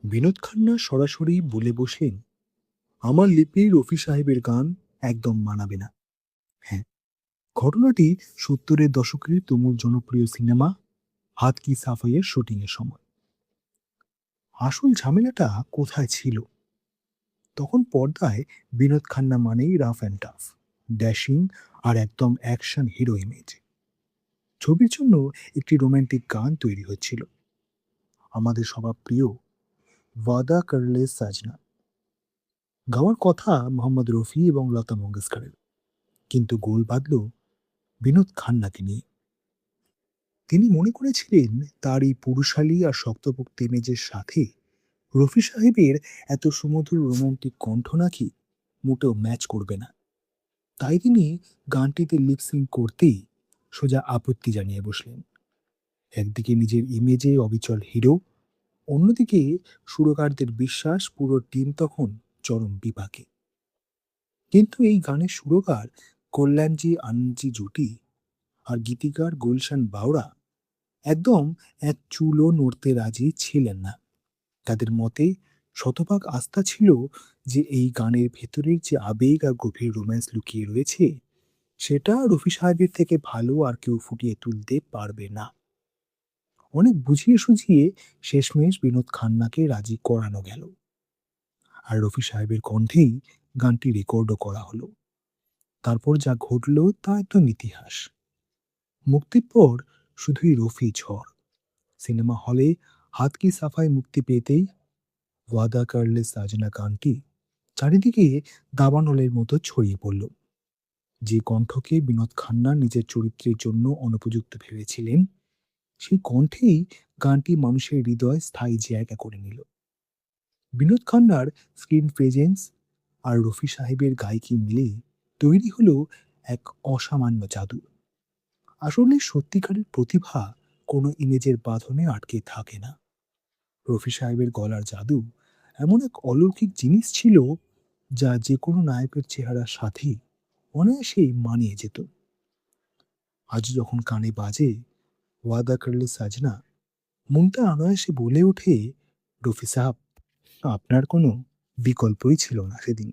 বিনোদ খান্না সরাসরি বলে বসলেন, আমার লিপি রফি সাহেবের গান একদম মানাবে না। হ্যাঁ, ঘটনাটি 70-এর দশকের তুমুল জনপ্রিয় সিনেমা হাত কি সাফাইয়ের শুটিং এর সময়। আসল ঝামেলাটা কোথায় ছিল? তখন পর্দায় বিনোদ খান্না মানেই রাফ অ্যান্ড টাফ, ড্যাশিং আর একদম অ্যাকশন হিরো ইমেজ। ছবির জন্য একটি রোমান্টিক গান তৈরি হচ্ছিল, আমাদের সবার প্রিয় ওয়াদা করলে সাজনা। গাওয়ার কথা মোহাম্মদ রফি এবং লতা মঙ্গেশকরের, কিন্তু গোল বাঁধল বিনোদ খান্নাকে নিয়ে। তিনি মনে করেছিলেন তার এই পুরুষালী আর শক্তপোক্ত ইমেজের সাথে রফি সাহেবের এত সুমধুর রোমান্টিক কণ্ঠ নাকি মোটেও ম্যাচ করবে না। তাই তিনি গানটিতে লিপসিং করতেই সোজা আপত্তি জানিয়ে বসলেন। একদিকে নিজের ইমেজে অবিচল হিরো, অন্যদিকে সুরকারদের বিশ্বাস, পুরো টিম তখন চরম বিপাকে। কিন্তু এই গানের সুরকার কল্যাণজি আনন্দজি জুটি আর গীতিকার গুলশান বাওরা একদম এক চুলও নড়তে রাজি ছিলেন না। তাদের মতে শতভাগ আস্থা ছিল যে এই গানের ভেতরের যে আবেগ আর গভীর রোম্যান্স লুকিয়ে রয়েছে, সেটা রফি সাহেবের থেকে ভালো আর কেউ ফুটিয়ে তুলতে পারবে না। অনেক বুঝিয়ে সুঝিয়ে শেষমেশ বিনোদ খান্নাকে রাজি করানো গেল, আর রফি সাহেবের কণ্ঠেই গানটি রেকর্ডও করা হলো। তারপর যা ঘটলো তা একদম ইতিহাস। মুক্তির পর শুধুই রফি ঝড়। সিনেমা হলে হাত কি সাফাই মুক্তি পেতেই ওয়াদা করলে সাজনা গানটি চারিদিকে দাবানলের মতো ছড়িয়ে পড়ল। যে কণ্ঠকে বিনোদ খান্না নিজের চরিত্রের জন্য অনুপযুক্ত ভেবেছিলেন, সেই কণ্ঠেই গানটি মানুষের হৃদয়ে স্থায়ী জায়গা করে নিল। বিনোদ খান্নার স্ক্রিন প্রেজেন্স আর রফি সাহেবের গায়কি মিলে তৈরি হলো এক অসামান্য জাদু। আসলে সত্যিকারের প্রতিভা কোনো ইমেজের বাঁধনে আটকে থাকে না। রফি সাহেবের গলার জাদু এমন এক অলৌকিক জিনিস ছিল, যা যে কোনো নায়কের চেহারার সাথে অনায়াসেই মানিয়ে যেত। আজ যখন কানে বাজে ওয়াদা করলে সাজনা, মনটা অনায়াসে বলে ওঠে, রফি সাহেব, আপনার কোনো বিকল্পই ছিল না সেদিন।